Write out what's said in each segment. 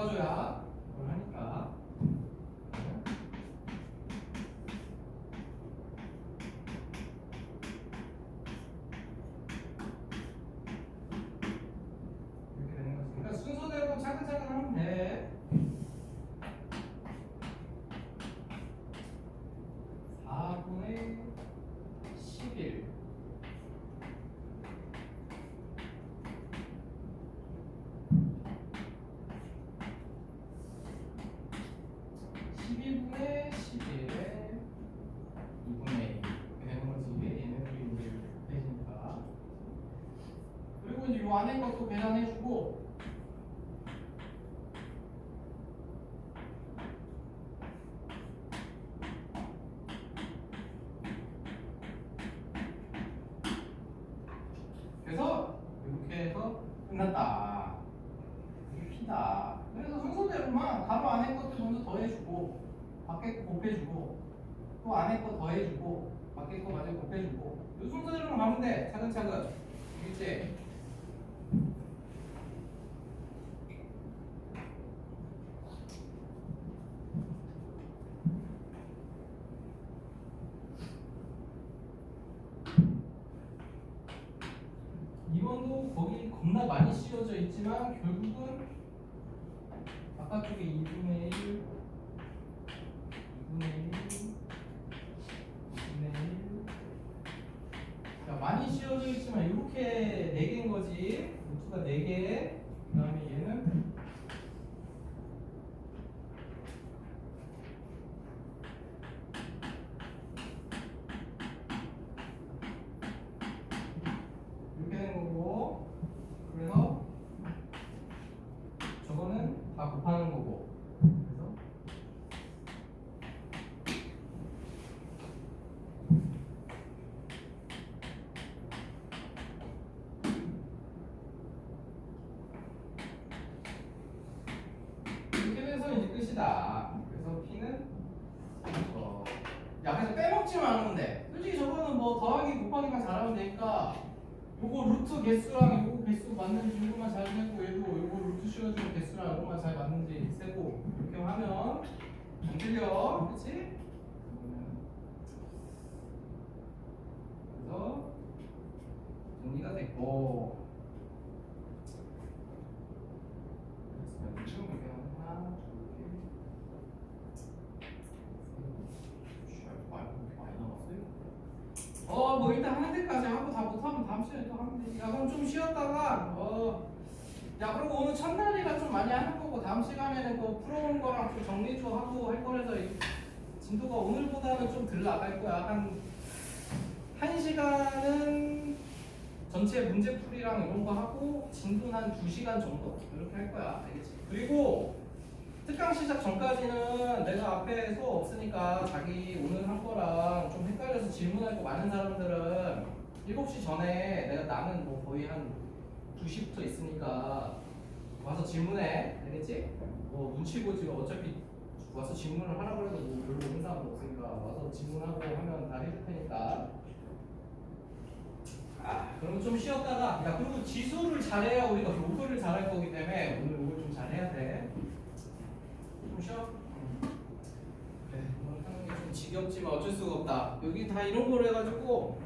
바꿔줘야 그걸 하니까. 이렇게 되는 거지. 그러니까 순서대로 차근차근 하면 돼. 4분의 11 12분의 11에 2분의 1 이렇게 되는 거지. 얘네들이 이제 빼지니까. 그리고 이제 요 안에 것도 계산해주고, 그래서 이렇게 해서 끝났다. 이게 P다. 그래서 순서대로만 가로 안에 것도 먼저 더해주고, 밖에 거 곱해주고, 또 안에 거 더해주고, 밖에 거 마저 곱해주고, 이 순서대로만 가면 돼. 차근차근. 알겠지? 이번도 거기 겁나 많이 씌워져 있지만 결국은 바깥쪽에 2분의 1, 2분의 1, 2분의 1. 자, 많이 씌워져 있지만 이렇게 4개인 거지. 루트가 4개. 그 다음에 얘는 이렇게 되는 거고, 그래서 저거는 다 곱하는 거고, 그래서 이렇게 돼서 이제 끝이다. 그래서 P는 야, 그래서 빼먹지만 않으면 돼. 솔직히 저거는 뭐 더하기 곱하기만 잘하면 되니까 요거 루트 개수랑 요거 개수 맞는지 요거만 잘 세고, 얘도 요거 루트 씌워주는 개수랑 요거만 잘 맞는지 세고, 이렇게 하면 안 틀려. 그치? 그래서 정리가 됐고, 그래서 지금 이렇게 하나, 뭐 일단 하는 데까지 하고 다 못하면 다음 시간에 또 하면 되지. 야, 그럼 좀 쉬었다가 야, 그리고 오늘 첫날이라 좀 많이 하는 거고, 다음 시간에는 그 풀어온 거랑 좀 정리 좀 하고 할 거라서 진도가 오늘보다는 좀 덜 나갈 거야. 한 시간은 전체 문제풀이랑 이런 거 하고, 진도는 한 2시간 정도 이렇게 할 거야. 알겠지? 그리고 특강 시작 전까지는 내가 앞에 수업 없으니까 자기 오늘 한 거랑 좀 헷갈려서 질문할 거 많은 사람들은 7시 전에 나는 뭐 거의 한 2시부터 있으니까 와서 질문해. 알겠지? 뭐 눈치 보지 마. 어차피 와서 질문을 하라고 해도 뭐 별로 오는 사람은 없으니까 와서 질문하고 하면 다 해줄 테니까. 그러면 좀 쉬었다가, 야, 그리고 지수를 잘해야 우리가 로그를 잘할 거기 때문에 오늘 이걸 좀 잘해야 돼. 좀 쉬어? 그래, 오늘 하는 게 좀 지겹지만 어쩔 수가 없다. 여기 다 이런 걸 해가지고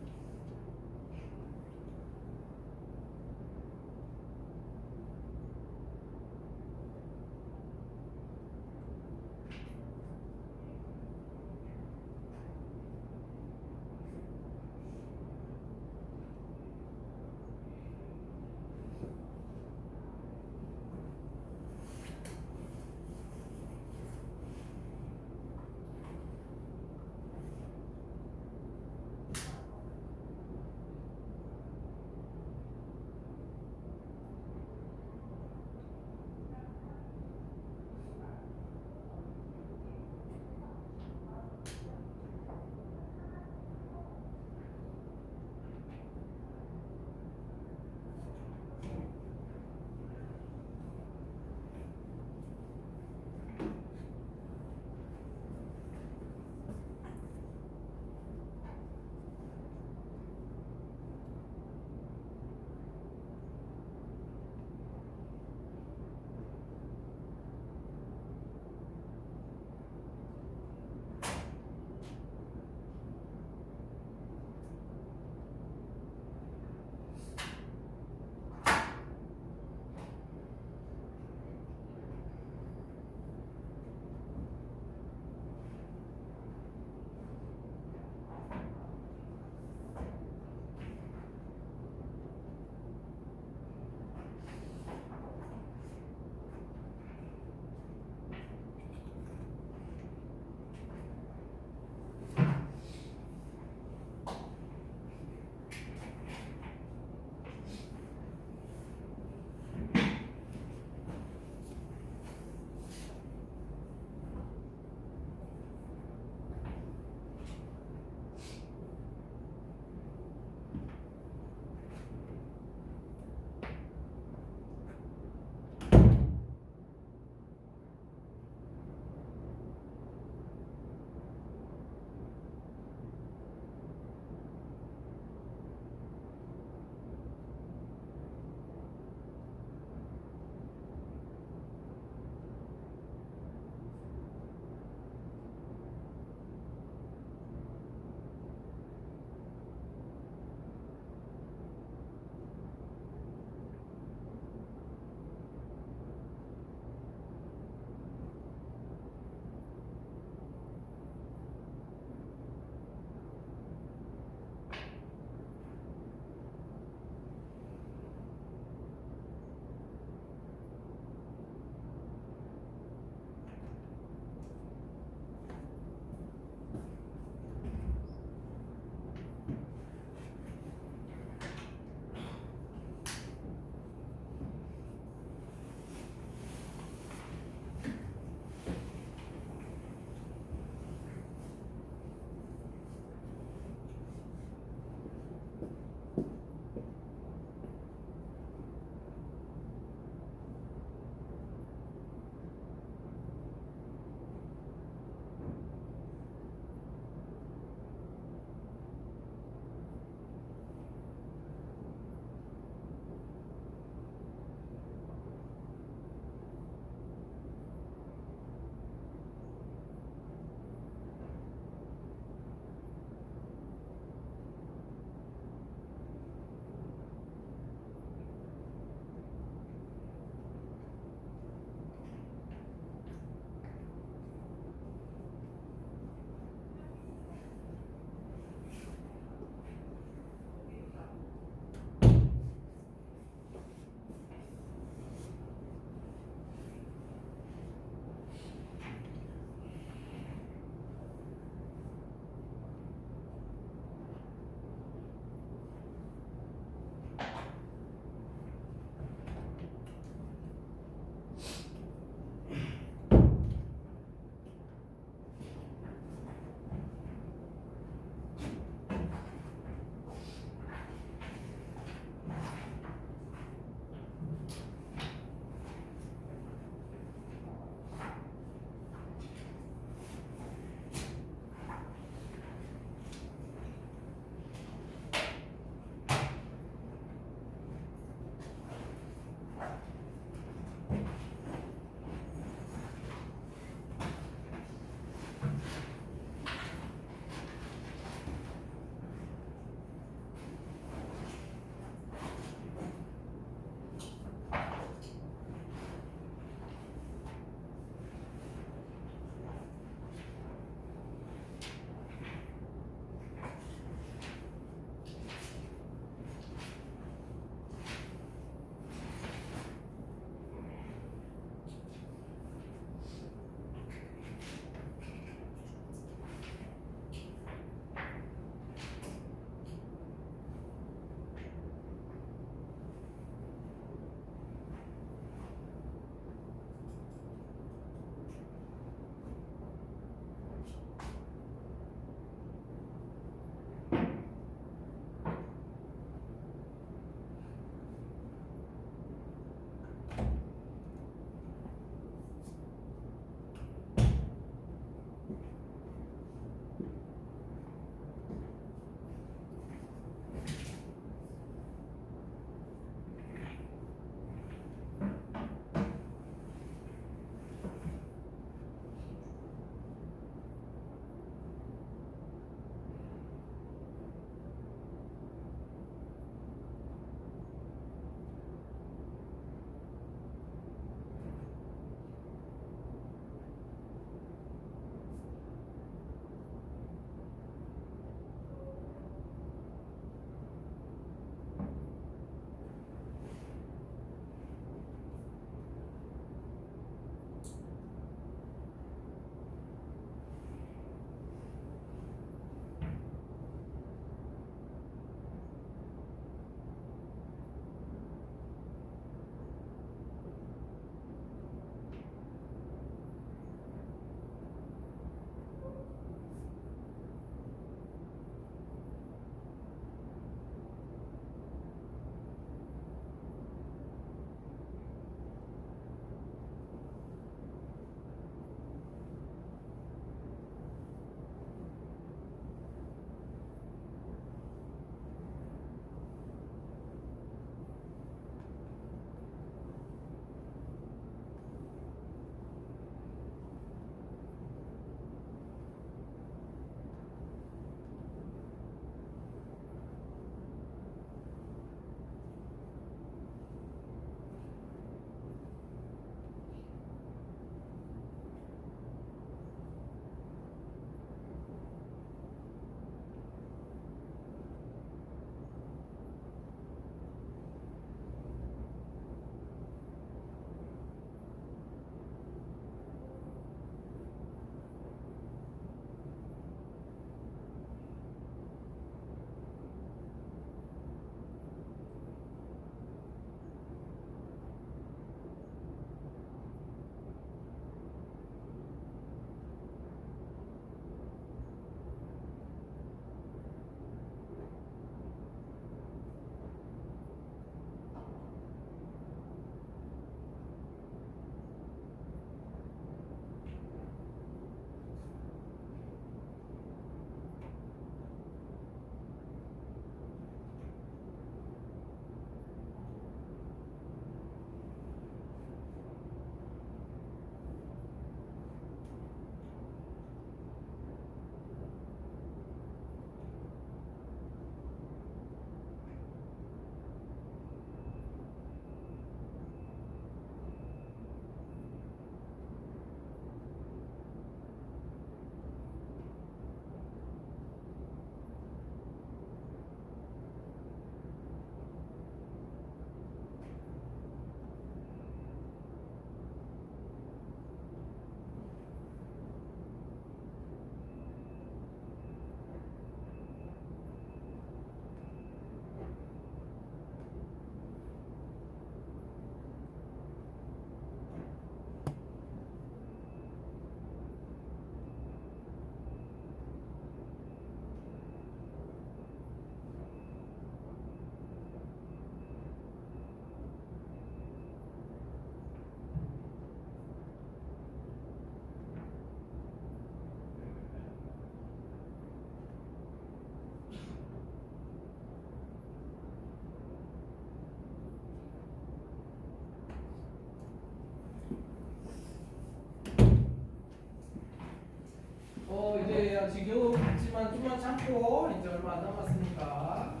지겨워 같지만 좀만 참고 이제 얼마 안 남았으니까.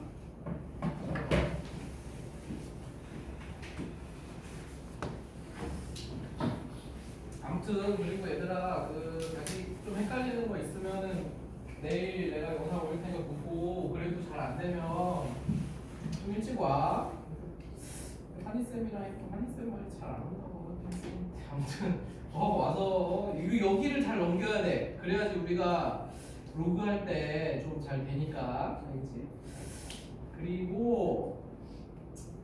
아무튼 그리고 얘들아 그 다시 좀 헷갈리는 거 있으면은 내일 내가 영상 올릴 테니까 보고 그래도 잘 안 되면 좀 일찍 와. 한이쌤이랑 했고 한이쌤 말이 잘 안 온다고 한이쌤. 아무튼 와서 여기를 잘 넘겨야 돼. 그래야지 우리가 로그 할 때 좀 잘 되니까. 알겠지? 그리고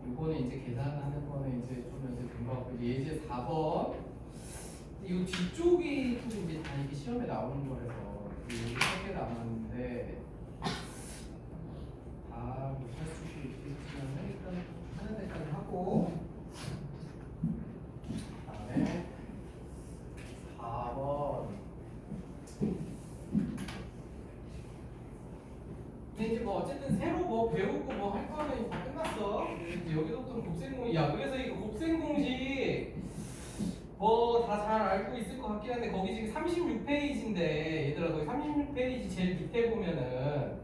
이거는 이제 계산하는 거는 이제 좀 이제 금방 예제 4번. 이 뒤쪽이 또 이제 다 이게 시험에 나오는 거라서 여기 3개 남았는데 다 못할 수도 있겠지만 일단 하는 데까지 하고 그다음에 4번. 근데 이제 뭐 어쨌든 새로 뭐 배우고 뭐 할 거는 다 끝났어. 이제 여기서부터 곱셈공식. 야 그래서 이거 곱셈공식 뭐 다 잘 알고 있을 것 같긴 한데 거기 지금 36페이지인데 얘들아 거기 36페이지 제일 밑에 보면은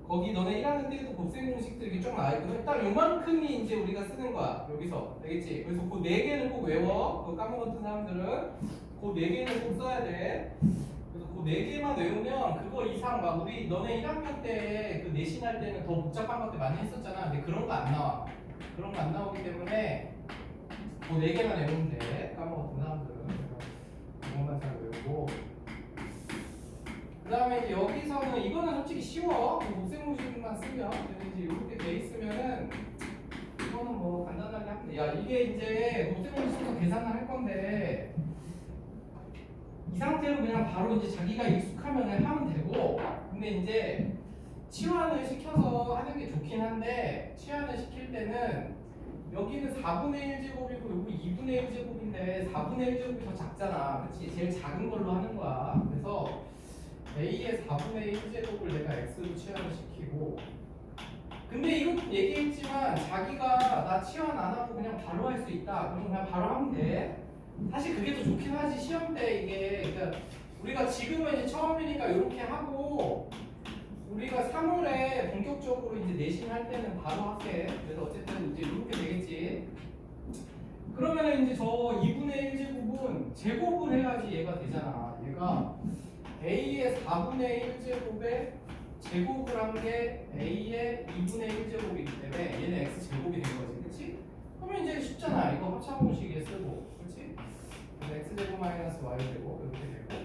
거기 너네 1학년 때도 곱셈 공식들이 이렇게 쭉 나와있거든. 딱 요만큼이 이제 우리가 쓰는 거야 여기서. 알겠지? 그래서 그 4개는 꼭 외워. 그거 까먹었던 사람들은 그 4개는 꼭 써야 돼. 그래서 그 4개만 외우면 그거 이상 막 우리 너네 1학년 때 그 내신 할 때는 더 복잡한 것들 많이 했었잖아. 근데 그런 거 안 나와. 그런 거 안 나오기 때문에 그 4개만 외우면 돼. 까먹었던 사람들은. 그것만 잘 외우고. 그 다음에 이제 여기서는 이거는 솔직히 쉬워. 곱셈공식만 쓰면. 근데 이제 이렇게 돼 있으면은 이거는 뭐 간단하게 하면 돼. 야 이게 이제 곱셈공식 써서 계산을 할 건데 이 상태로 그냥 바로 이제 자기가 익숙하면 하면 되고. 근데 이제 치환을 시켜서 하는 게 좋긴 한데 치환을 시킬 때는 여기는 4분의 1제곱이고 여기 2분의 1제곱인데 4분의 1제곱이 더 작잖아. 그치? 제일 작은 걸로 하는 거야. 그래서 A의 4분의 1제곱을 내가 X로 치환을 시키고. 근데 이것도 얘기했지만 자기가 나 치환 안 하고 그냥 바로 할 수 있다. 그럼 그냥 바로 하면 돼. 사실 그게 더 좋긴 하지. 시험 때 이게 그러니까 우리가 지금은 이제 처음이니까 이렇게 하고 우리가 3월에 본격적으로 이제 내신 할 때는 바로 할게. 그래서 어쨌든 이제 이렇게 되겠지. 그러면 이제 저 2분의 1제곱은 제곱을 해야지 얘가 되잖아. 얘가 A의 4분의 1제곱에 제곱을 한 게 A의 2분의 1제곱이기 때문에 얘는 X제곱이 된 거지. 그치? 그러면 이제 쉽잖아. 이거 합차공식에 쓰고. 그치? 그래서 X제곱 마이너스 Y제곱 이렇게 되고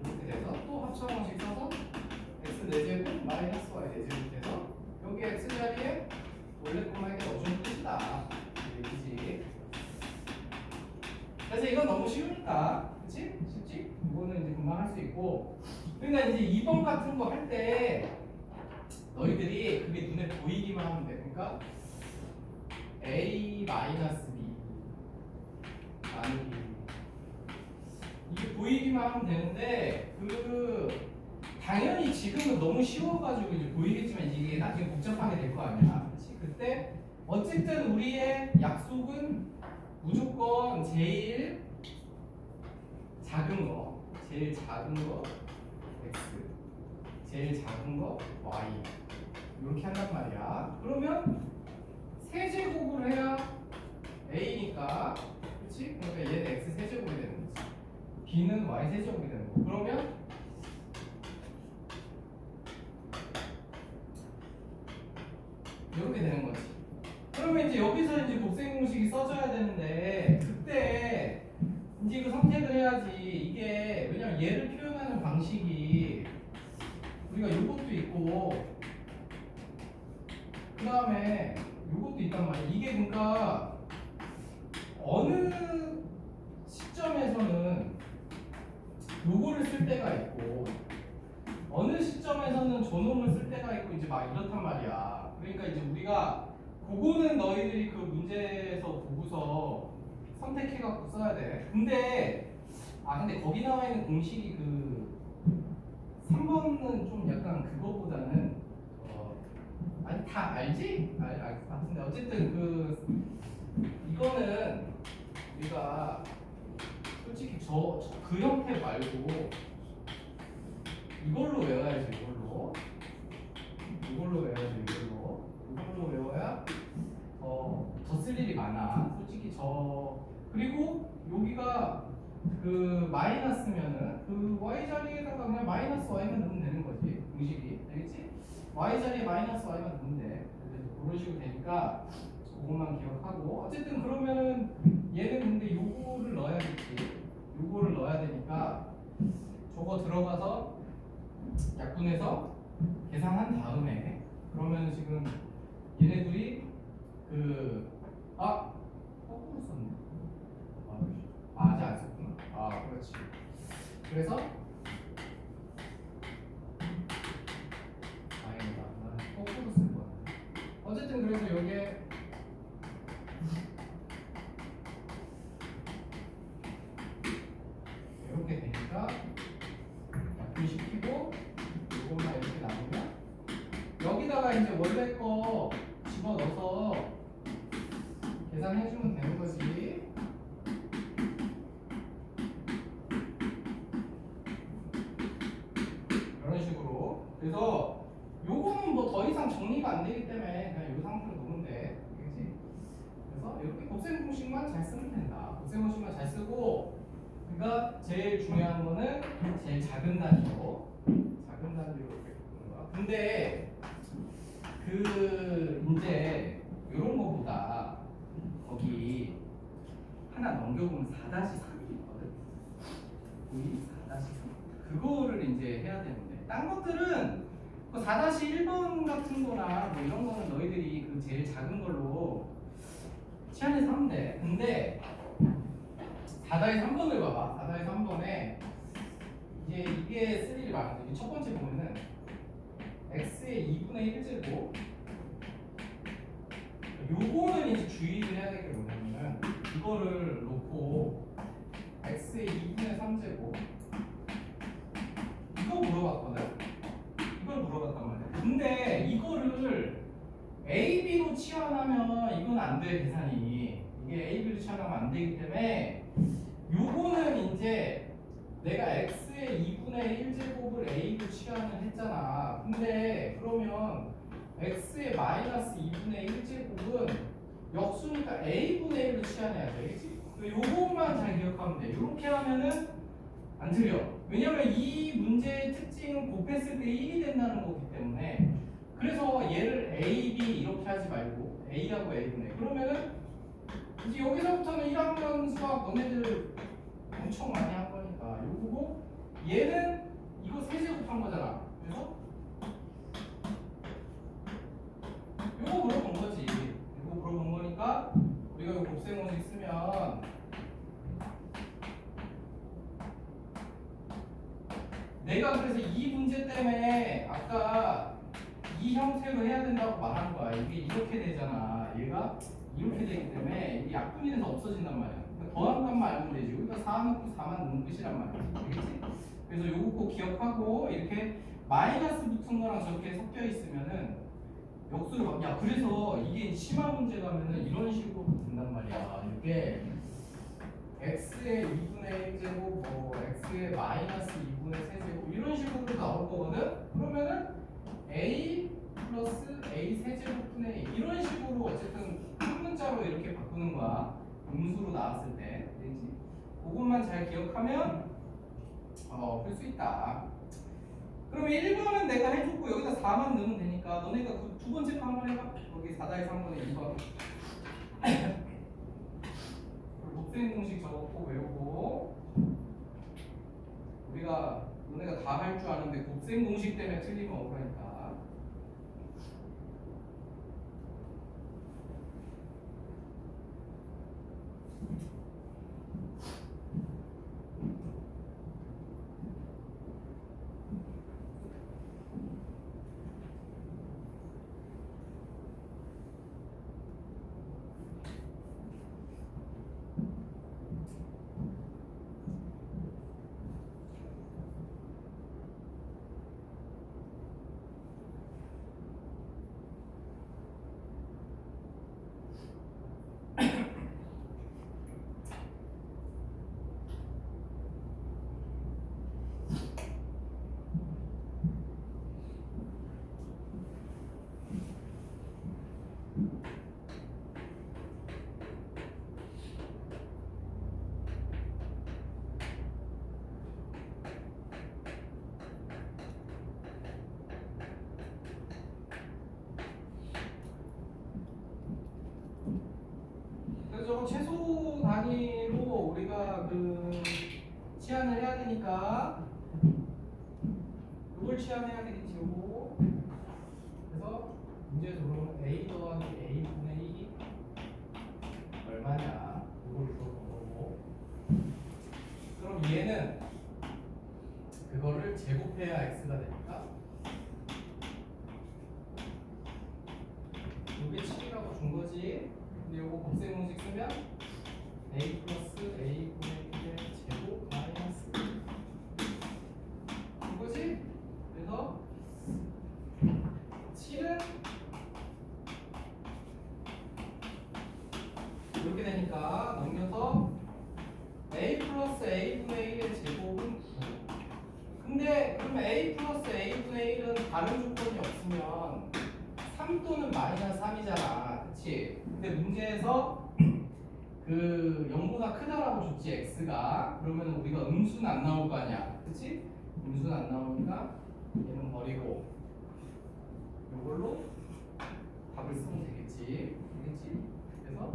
이렇게 돼서 또 합차공식 써서 X 4제곱 마이너스 Y 4제곱 돼서 여기 X 자리에 원래 꼬마에게 넣어주는 뜻이다. 얘기지. 그래서 이건 너무 쉬우니까. 그치? 쉽지? 이거는 이제 금방 할 수 있고. 그러니까 이제 2번 같은 거 할 때 너희들이 그게 눈에 보이기만 하면 돼. 그러니까 A 마이너스 B 나누기 이게 보이기만 하면 되는데 당연히 지금은 너무 쉬워가지고 이제 보이겠지만 이게 나중에 복잡하게 될 거 아니야. 그치? 그때 어쨌든 우리의 약속은 무조건 제일 작은 거 X, 제일 작은 거 Y 이렇게 한단 말이야. 그러면 세제곱을 해야 A니까, 그렇지? 그러니까 얘는 X 세제곱이 되는 거지. B는 Y 세제곱이 되는 거. 그러면 이렇게 되는 거지. 그러면 이제 여기서 이제 곱셈 공식이 써져야 되는데 그때 이제 이거 선택을 해야지. 이게 왜냐면 얘를 표현하는 방식이 우리가 요것도 있고 그 다음에 요것도 있단 말이야. 이게 그러니까 어느 시점에서는 요거를 쓸 때가 있고 어느 시점에서는 저놈을 쓸 때가 있고 이제 막 이렇단 말이야. 그러니까 이제 우리가 그거는 너희들이 그 문제에서 보고서 선택해갖고 써야 돼. 근데 거기 나와 있는 공식이 그 3번은 좀 약간 그거보다는 아니 다 알지? 알 것 같은데 어쨌든 이거는 우리가 솔직히 그 형태 말고 이걸로 외워야지. 이걸로 외워야지. 이걸로 외워야 더 쓸 일이 많아. 솔직히 그리고 여기가 그 마이너스면은 그 y 자리에다가 그냥 마이너스 y만 넣으면 되는 거지. 공식이 알겠지? y 자리에 마이너스 y만 넣으면 돼. 그런 식으로 되니까 그것만 기억하고, 어쨌든 그러면은 얘는 근데 요거를 넣어야겠지. 요거를 넣어야 되니까 저거 들어가서 약분해서 계산한 다음에, 그러면 지금 얘네들이 거꾸로 썼네. 아직 안 썼구나. 그렇지. 그래서 다행이다. 나 거꾸로 쓸 거야. 어쨌든 그래서 여기에 이렇게 되니까 약분시키고 이것만 이렇게 나오면 여기다가 이제 원래 거 집어넣어서 계산해주면 되는 거지. 이런 식으로. 그래서 요거는 뭐 더 이상 정리가 안 되기 때문에 그냥 요 상태로 놓으면 돼. 알겠지? 그래서 이렇게 곱셈 공식만 잘 쓰면 된다. 곱셈 공식만 잘 쓰고, 그러니까 제일 중요한 거는 제일 작은 단위로 이렇게 보는 거야. 근데 이제 요런 거보다 거기 하나 넘겨보면 4-3이 있거든. 거기 4-3 그거를 이제 해야 되는데, 딴 것들은 그 4-1번 같은 거나 뭐 이런 거는 너희들이 그 제일 작은 걸로 치환해서 하면 돼. 근데 4-3번을 봐봐. 4-3번에 이제 이게 쓸 일이 많은데, 첫 번째 보면은 x의 2분의 1제곱, 요거는 이제 주의를 해야 될 게 뭐냐면, 이거를 놓고 x의 2분의 3제곱 이거 물어봤거든. 이걸 물어봤단 말이야. 근데 이거를 AB로 치환하면 이건 안 돼, 계산이. 이게 AB로 치환하면 안 되기 때문에 요거는 이제 내가 x의 2분의 1제곱을 a로 치환을 했잖아. 근데 그러면 x의 마이너스 2분의 1제곱은 역수니까 a분의 1로 치환해야 돼. 그치? 요것만 잘 기억하면 돼. 이렇게 하면은 안 틀려. 왜냐면 이 문제의 특징은 곱했을 때 1이 된다는 거기 때문에. 그래서 얘를 a, b 이렇게 하지 말고 a하고 a분의, 그러면은 이제 여기서부터는 1학년 수학 너네들 엄청 많이 한 거니까 요거고, 얘는 이거 세제곱한 거잖아. 그래서 요거 물어본 거지. 요거 물어본 거니까 우리가 요 곱셈 공식 쓰면 내가 그래서 이 문제 때문에 아까 이 형태로 해야 된다고 말한 거야. 이게 이렇게 되잖아. 얘가 이렇게 되기 때문에 이게 약분이 돼서 없어진단 말이야. 그러니까 더한 값만 알면 되지. 여기다 4 넣고 4만 넣으면 끝이란 말이지. 알겠지? 그래서 요거 꼭 기억하고, 이렇게 마이너스 붙은 거랑 저렇게 섞여 있으면은 역수를 그래서 이게 심화 문제 가면은 이런 식으로 된단 말이야. 이게 x의 2분의 1제곱, x의 마이너스 2분의 3제곱 이런 식으로 나올 거거든. 그러면은 a 플러스 a 세제곱분의 a 이런 식으로 어쨌든 한 문자로 이렇게 바꾸는 거야. 음수로 나왔을 때. 알겠지? 그것만 잘 기억하면 풀 수 있다. 그러면 1번은 내가 해줬고 여기다 4만 넣으면 되니까 너네가 그 두 번째 거 한번 해봐. 거기 4-3번에 2번 곱셈 공식 저거 꼭 외우고, 우리가 너네가 다 할 줄 아는데 곱셈 공식 때문에 틀리면 억울하니까. 저거 최소 단위로 우리가 그 치환을 해야 되니까 이걸 치환해야 되겠지 요거. 그래서 문제에서 물어보면 a 더하기 a 분의 2이 얼마냐 이걸 물어본 거고. 그럼 얘는 그거를 제곱해야 x가 되니까 요게 7이라고 준 거지. 근데 요거 곱셈 공식 쓰면 a 플러스 a 분의 1의 제곱 마이너스 이거지? 그래서 7은 이렇게 되니까 넘겨서 a 플러스 a 분의 1의 제곱은 9. 근데 그럼 a 플러스 a 분의 1은 다른 조건이 없으면 3 또는 마이너스 3이잖아. 그치? 근데 문제에서 그 0보다 크다라고 줬지 x가. 그러면 우리가 음수는 안 나올 거 아니야. 그치? 음수는 안 나오니까 얘는 버리고 요걸로 답을 쓰면 되겠지. 되겠지? 그래서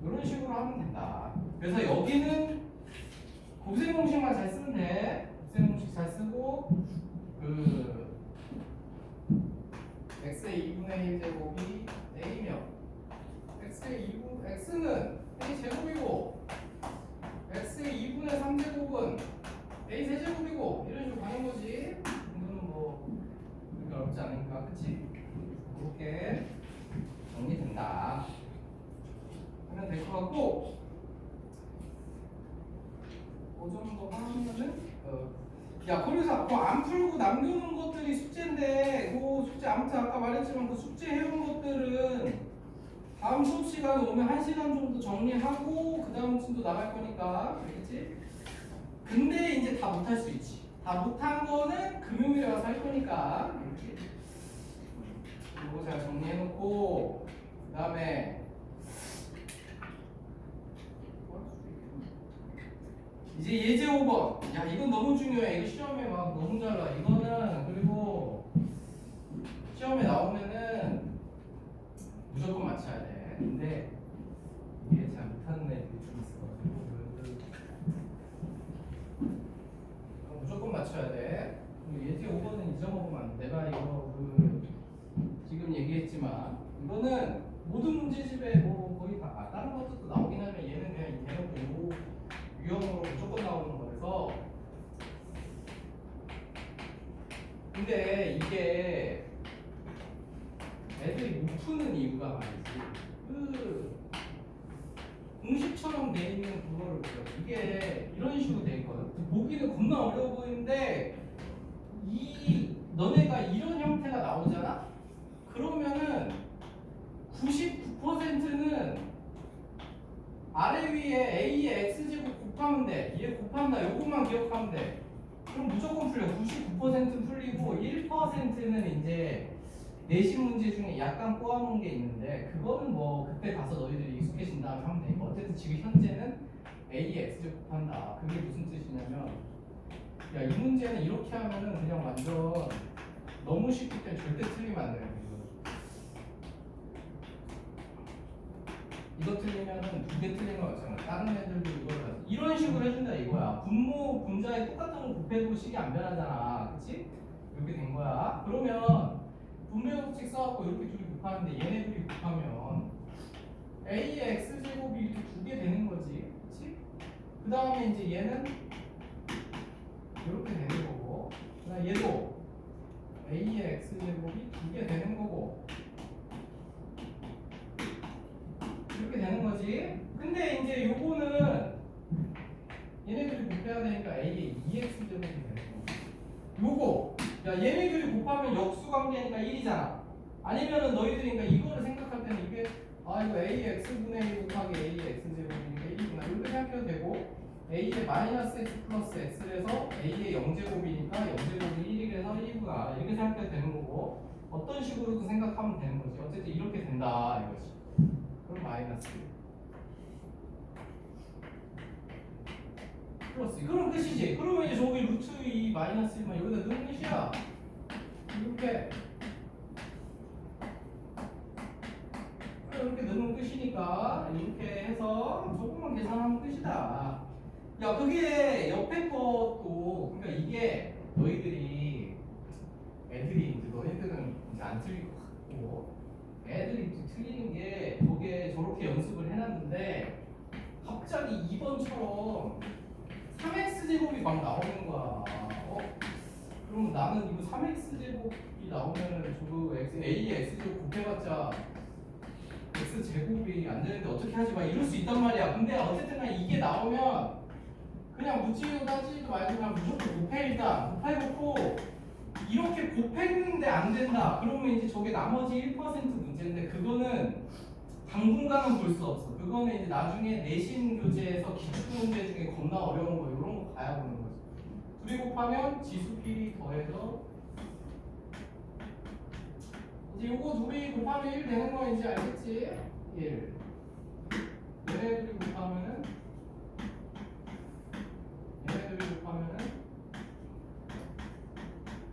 이런 식으로 하면 된다. 그래서 여기는 곱셈 공식만 잘 쓰면 돼. 곱셈 공식 잘 쓰고 그 x의 2분의 1제곱이 a며 x는 a 제곱이고 x의 2분의 3제곱은 a 세제곱이고 이런 식으로 가는 거지. 이거는 뭐 그렇게 어렵지 않으니까. 그치? 그렇게 정리된다 하면 될 것 같고, 그 정도 하면은 야, 그래서 안 풀고 남겨놓은 것들이 숙제인데 그 숙제 아무튼 아까 말했지만 그 숙제 해온 것들은 다음 수업 시간에 오면 1시간 정도 정리하고 그 다음 층도 나갈 거니까. 알겠지? 근데 이제 다 못할 수 있지. 다 못한 거는 금요일에 와서 할 거니까. 이렇게 이거 잘 정리해놓고 그 다음에 이제 예제 5번. 야, 이건 너무 중요해. 이거 시험에 막 너무 잘 나와. 이거는 그리고 시험에 나오면은 무조건 맞춰야 돼. 근데 이게 잘 못하는 애들이 좀 있어가지고 무조건 맞춰야 돼. 예제 5번은 잊어먹으면 안 돼. 내가 이거 지금 얘기했지만 이거는 모든 문제집에 뭐 거의 다 다른 것도 나오긴 하면 얘는 그냥 대놓고 유형으로 무조건 나오는 거라서. 근데 이게 애들이 못 푸는 이유가 말이지. 그 공식처럼 돼 있는 그거를 보여. 이게 이런 식으로 돼 있거든. 보기는 겁나 어려워 보이는데 너네가 이런 형태가 나오잖아. 그러면은 99%는 아래 위에 a의 x제곱 곱하면 돼. 얘 곱한다. 요것만 기억하면 돼. 그럼 무조건 풀려. 99%는 풀리고 1%는 이제 내신 문제 중에 약간 꼬아놓은 게 있는데 그거는 뭐 그때 가서 너희들이 익숙해진 다음에 하면 되니까. 어쨌든 지금 현재는 a의 x제곱 곱한다. 그게 무슨 뜻이냐면 야, 이 문제는 이렇게 하면은 그냥 완전 너무 쉽기 때문에 절대 틀리면 안 돼요. 이거 틀리면은 2개 틀린 거 같잖아. 다른 애들도 이걸 이런 식으로 해준다 이거야. 분모 분자에 똑같은 거 곱해도 식이 안 변하잖아. 그치? 이렇게 된 거야. 그러면 분모의 법칙 써갖고 이렇게 둘이 곱하는데 얘네들이 곱하면 a의 x제곱이 이렇게 2개 되는 거지. 그치? 그 다음에 이제 얘는 이렇게 되는 거고, 그다음 얘도 a의 x제곱이 2개 되는 거고 이렇게 되는 거지. 근데 이제 요거는 얘네들이 곱해야 되니까 a의 2x제곱이 되는 거고, 요거 야 얘네들이 곱하면 역수 관계니까 1이잖아. 아니면은 너희들이 그러니까 이거를 생각할 때는 이게 이거 a의 x분의 1 곱하기 a의 x제곱이니까 1이구나 이렇게 생각해도 되고, a의 마이너스 x 플러스 x에서 a의 0제곱이니까 0제곱이 1이래서 1이구나 이렇게 생각해도 되는 거고, 어떤 식으로도 생각하면 되는 거지. 어쨌든 이렇게 된다 이거지. 그럼 마이너스 플러스 그럼 끝이지. 그러면 이제 저기 루트 2 마이너스 1만 여기다 넣으면 끝이야. 이렇게 넣으면 끝이야. 끝이니까 이렇게 해서 조금만 계산하면 끝이다. 야, 그게 옆에 것도 그러니까 이게 너희들이 애들이 이제 너희들은 이제 안 틀릴 것 같고 애들이 이제 틀리는 게 저게 저렇게 연습을 해놨는데 갑자기 2번처럼 3x 제곱이 막 나오는 거야. 그럼 나는 이거 3x 제곱이 나오면은 저거 a의 x 제곱 곱해봤자 x 제곱이 안 되는데 어떻게 하지? 막 이럴 수 있단 말이야. 근데 어쨌든 간에 이게 나오면 그냥 묻지도 따지지도 말고 그냥 무조건 곱해. 일단 곱해놓고 이렇게 곱했는데 안 된다. 그러면 이제 저게 나머지 1% 문제인데 그거는 당분간은 볼 수 없어. 그거는 이제 나중에 내신 교재에서 기출 문제 중에 겁나 어려운 거 이런 거 봐야 보는 거지. 둘이 곱하면 지수끼리 더해서 이제 요거 둘이 곱하면 1 되는 거 이제 알겠지? 1. 얘네들이 곱하면은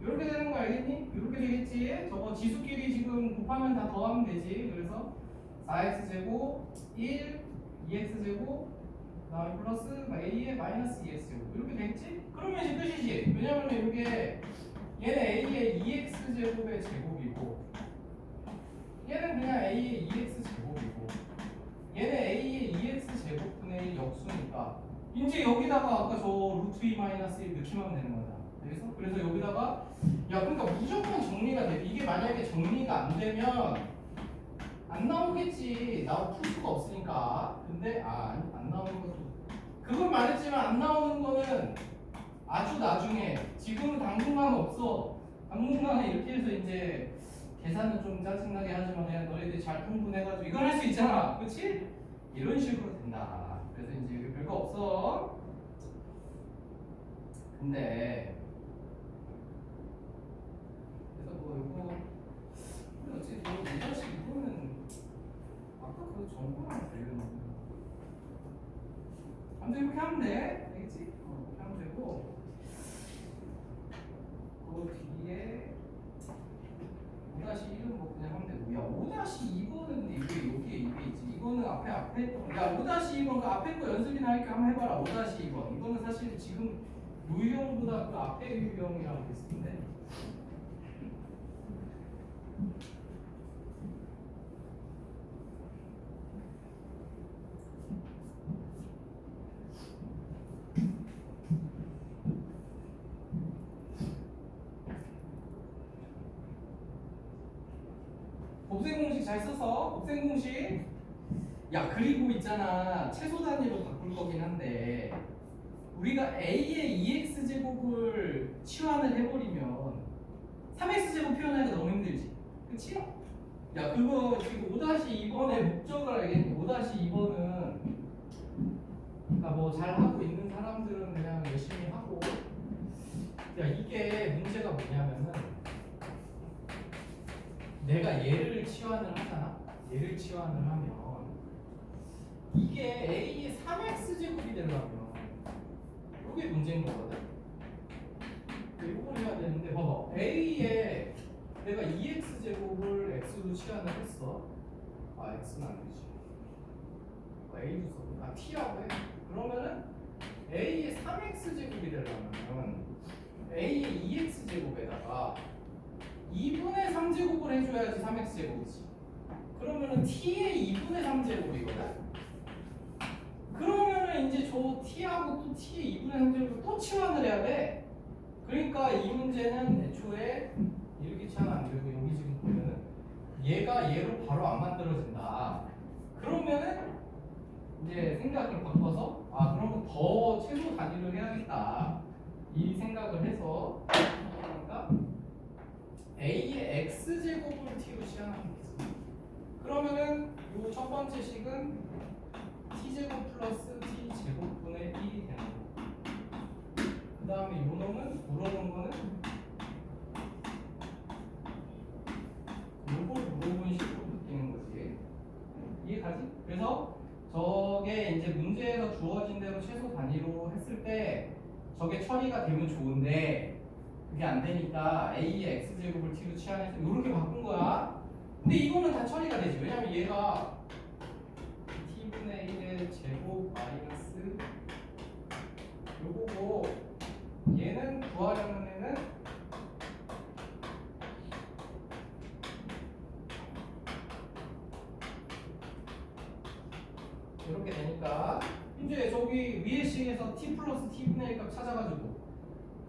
이렇게 되는 거 알겠니? 이렇게 되겠지? 저거 지수끼리 지금 곱하면 다 더하면 되지. 그래서 4x 제곱 1 2x 제곱 그다음에 플러스 a에 마이너스 2x 제곱 이렇게 되겠지? 그러면 이제 끝이지. 왜냐면 이게 얘는 a의 2x 제곱의 제곱이고 얘는 그냥 a의 2x 제곱이고 얘는 a의 2x 제곱분의 1 역수니까 이제 여기다가 아까 저 루트 2 마이너스 1 넣기만 되는 거다. 그래서 여기다가 야 그러니까 무조건 정리가 돼. 이게 만약에 정리가 안 되면 안 나오겠지. 풀 수가 없으니까. 근데 안 나오는 것도 그걸 말했지만 안 나오는 거는 아주 나중에 지금은 당분간 없어. 당분간에 이렇게 해서 이제 계산은 좀 짜증나게 하지만 그냥 너희들이 잘 통분해가지고 이걸 할 수 있잖아. 그렇지? 이런 식으로 된다. 그래서 이제 이게 별거 없어. 근데 그래서 뭐 이거 근데 어쨌든 이 자식 이거는 아까 그 정보랑 되는 아무튼 이렇게 하면 돼. 알겠지? 이렇게 하면 되고 그 뒤에 5-1은 뭐 그냥 하면 되고 야 5-2번은 이게 여기에 이게 있지. 이거는 앞에 했던 야 5-2번 그 앞에 거 연습이나 할게 한번 해봐라. 5-2번 이거는 사실 지금 유형보다 그 앞에 유형이라고 있었는데 곱셈 공식 잘 써서 곱셈 공식 야 그리고 있잖아 최소 단위로 바꿀 거긴 한데 우리가 a의 2x 제곱을 치환을 해버리면 3x 제곱 표현하기가 너무 힘들지 그치? 야 그거 지금 5-2번의 목적을 알겠니? 5-2번은 그러니까 뭐 잘하고 있는 사람들은 그냥 열심히 하고 야 이게 문제가 뭐냐면은 내가 얘를 치환을 하잖아. 얘를 치환을 하면 이게 a의 3x 제곱이 되려면 이게 문제인 거거든. 이걸 해야 되는데 봐봐. a에 내가 2x 제곱을 x로 치환을 했어. x는 안 되지. a도 써. t라고 해. 그러면은 a의 3x 제곱이 되려면 a의 2x 제곱에다가 2분의 3제곱을 해줘야지 3x제곱이지. 그러면은 t의 2분의 3제곱이거든. 그러면은 이제 저 t하고 또 t의 2분의 3제곱을 또 치환을 해야 돼. 그러니까 이 문제는 애초에 이렇게 치환 안 되고 여기 지금 보면은 얘가 얘로 바로 안 만들어진다. 그러면은 이제 생각을 바꿔서 그러면 더 최소 단위를 해야겠다. 이 생각을 해서 그러니까 a의 x제곱을 t로 치환하면 되겠습니다. 그러면은 요 첫 번째 식은 t제곱 플러스 t제곱분의 1이 되는 거고 그 다음에 요 놈은 물어본 거는 요걸 물어본 식으로 바뀌는 거지. 이해가지? 그래서 저게 이제 문제에서 주어진 대로 최소 단위로 했을 때 저게 처리가 되면 좋은데 그게 안 되니까 a의 x제곱을 t로 치환해서 이렇게 바꾼 거야. 근데 이거는 다 처리가 되지. 왜냐면 얘가 마이너스 요거고 얘는 구하려는 애는 이렇게 되니까 이제 저기 위에 식에서 t 플러스 t분의 1 값 찾아가지고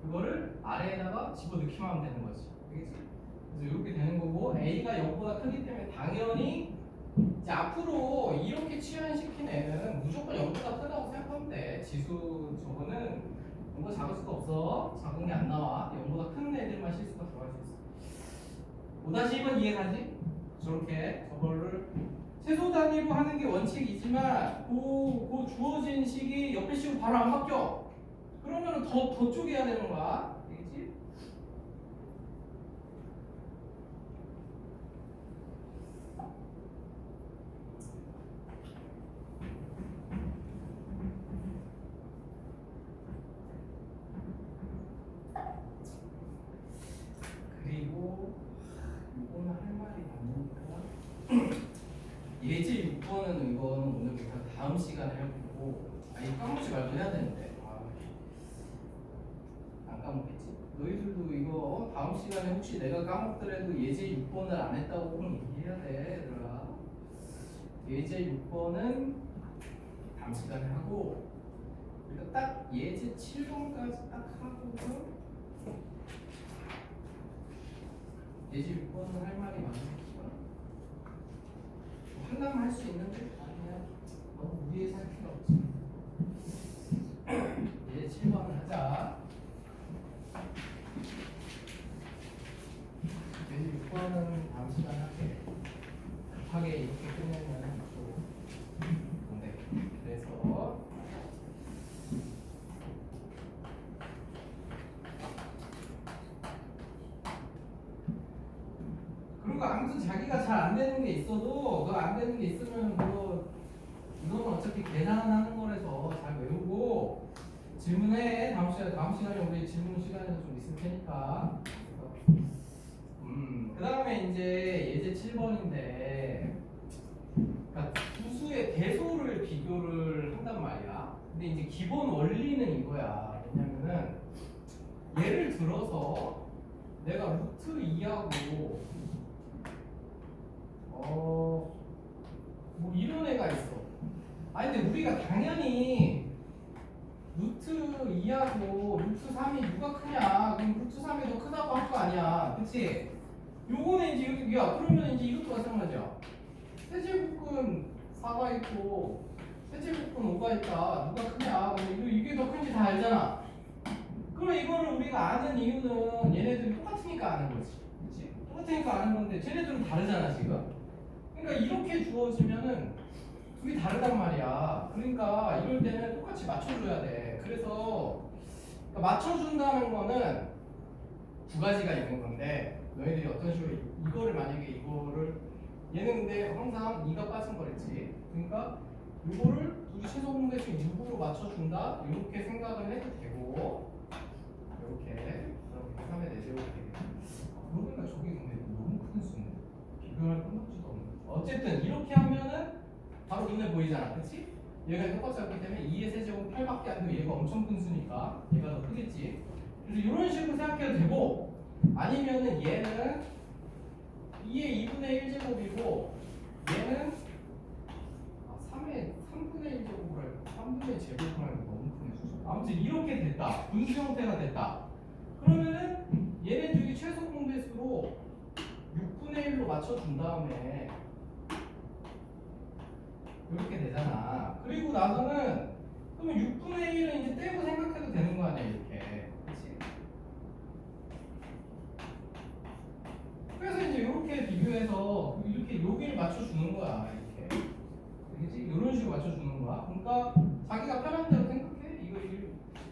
그거를 아래에다가 집어넣기만 하면 되는 거지. 알겠지? 그래서 이렇게 되는 거고 a가 0보다 크기 때문에 당연히 이제 앞으로 이렇게 치환시킨 애는 무조건 0보다 크다고 생각하면 돼. 지수 저거는 0보다 작을 수가 없어. 작은 게 안 나와. 0보다 큰 애들만 실수가 들어갈 수 있어. 5-1번 이해가지? 저렇게 저거를 최소 단위로 하는 게 원칙이지만 그 주어진 식이 옆에 식으로 바로 안 바뀌어. 그러면 더 쪼개야 되는 거야. 알겠지? 그리고 이거는 할 말이 많으니까 예제 6번은 이거는 오늘부터 다음 시간에 해보고 아니 까먹지 말고 해야 되는데 안 까먹겠지? 너희들도 이거 다음 시간에 혹시 내가 까먹더라도 예제 6번을 안 했다고 꼭 얘기해야 돼 얘들아. 예제 6번은 다음 시간에 하고 그러니까 딱 예제 7번까지 딱 하고서 예제 6번은 할 말이 많으니까 한다면 할 수 있는데 아니야 너무 무리해서 할 필요 없지. 예제 7번을 하자. 예제 6번은 다음 시간에 할게. 급하게 이렇게 끝내면 또 뭔데? 그래서 그리고 아무튼 자기가 잘 안 되는 게 있어도 그 안 되는 게 있으면 그거 이거는 어차피 계산하는 거라서 잘 외우고 질문해. 다음 시간에 우리 질문 시간이 좀 있을 테니까. 그 다음에 이제 예제 7번인데 그러니까 두 수의 배소를 비교를 한단 말이야. 근데 이제 기본 원리는 이거야. 왜냐면은 예를 들어서 내가 루트 2하고 뭐 이런 애가 있어. 아니 근데 우리가 당연히 루트 2하고 루트 3이 누가 크냐? 그럼 루트 3이 더 크다고 할 거 아니야. 그치? 요거는 이제 여기 야 그러면 이제 이것도 마찬가지야. 세제곱근 4가 있고 세제곱근 5가 있다. 누가 크냐? 근데 이게 더 큰지 다 알잖아. 그럼 이거를 우리가 아는 이유는 얘네들이 똑같으니까 아는 거지. 그치? 똑같으니까 아는 건데 쟤네들은 다르잖아 지금. 그러니까 이렇게 주어지면은 둘이 다르단 말이야. 그러니까 이럴 때는 똑같이 맞춰줘야 돼. 그래서 그러니까 맞춰준다는 거는 두 가지가 있는 건데 너희들이 어떤 식으로 이거를 만약에 이거를 얘는 근데 항상 2가 빠진 거랬지. 그러니까 이거를 둘이 최소 공배수 6으로 맞춰준다. 이렇게 생각을 해도 되고 이렇게 그럼 3의 4제곱이 되겠다. 그러니까 저기 근데 너무 큰 수인데 비교할 건덕지도 없는. 어쨌든 이렇게 하면은 바로 눈에 보이잖아. 그치? 얘가 똑같이 왔기 때문에 2의 세제곱 8밖에 안 되고 얘가 엄청 큰 수니까 얘가 더 크겠지. 그래서 이런 식으로 생각해도 되고 아니면은 얘는 2의 2분의 1제곱이고 얘는 3의 3분의 1제곱을 할까? 3분의 제곱을 할까? 너무 크네 숫자. 아무튼 이렇게 됐다. 분수 형태가 됐다. 그러면은 얘네 둘이 최소 공배수로 6분의 1로 맞춰준 다음에 이렇게 되잖아. 그리고 나서는 그러면 6분의 1은 이제 떼고 생각해도 되는 거 아니야 이렇게. 그치? 그래서 이제 이렇게 비교해서 이렇게 여기를 맞춰주는 거야 이렇게. 그치? 이런 식으로 맞춰주는 거야. 그러니까 자기가 편한 대로 생각해. 이거.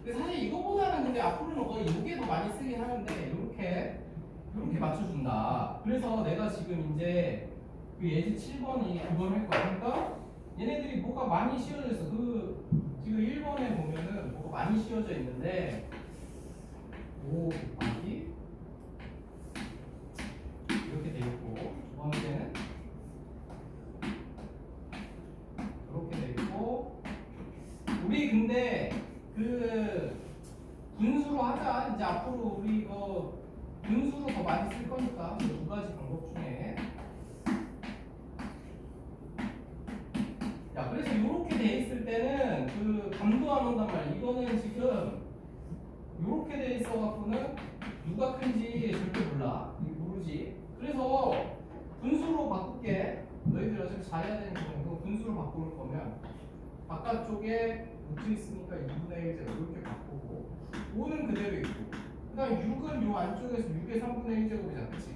근데 사실 이거보다는 근데 앞으로는 거의 이게 더 많이 쓰긴 하는데 이렇게 맞춰준다. 그래서 내가 지금 이제 그 예제 7번이 그걸 할 거야. 그러니까 얘네들이 뭐가 많이 씌워져 있어. 그 지금 1번에 보면은 뭐가 많이 씌워져 있는데 5 곱하기 이렇게 돼 있고 두 번째는 이렇게 돼 있고 우리 근데 그 분수로 하자. 이제 앞으로 우리 이거 분수로 더 많이 쓸 거니까 그 두 가지 방법 중에. 야, 그래서 이렇게 돼 있을 때는 그 감도 안 온단 말이야. 이거는 지금 이렇게 돼 있어 갖고는 누가 큰지 절대 몰라. 이거 모르지. 그래서 분수로 바꿀게. 너희들 어차피 잘해야 되는 거고 분수로 바꿀 거면 바깥쪽에 붙어 있으니까 2분의 1 제곱 이렇게 바꾸고 5는 그대로 있고 그 다음에 6은 요 안쪽에서 6의 3분의 1 제곱이잖아. 그치?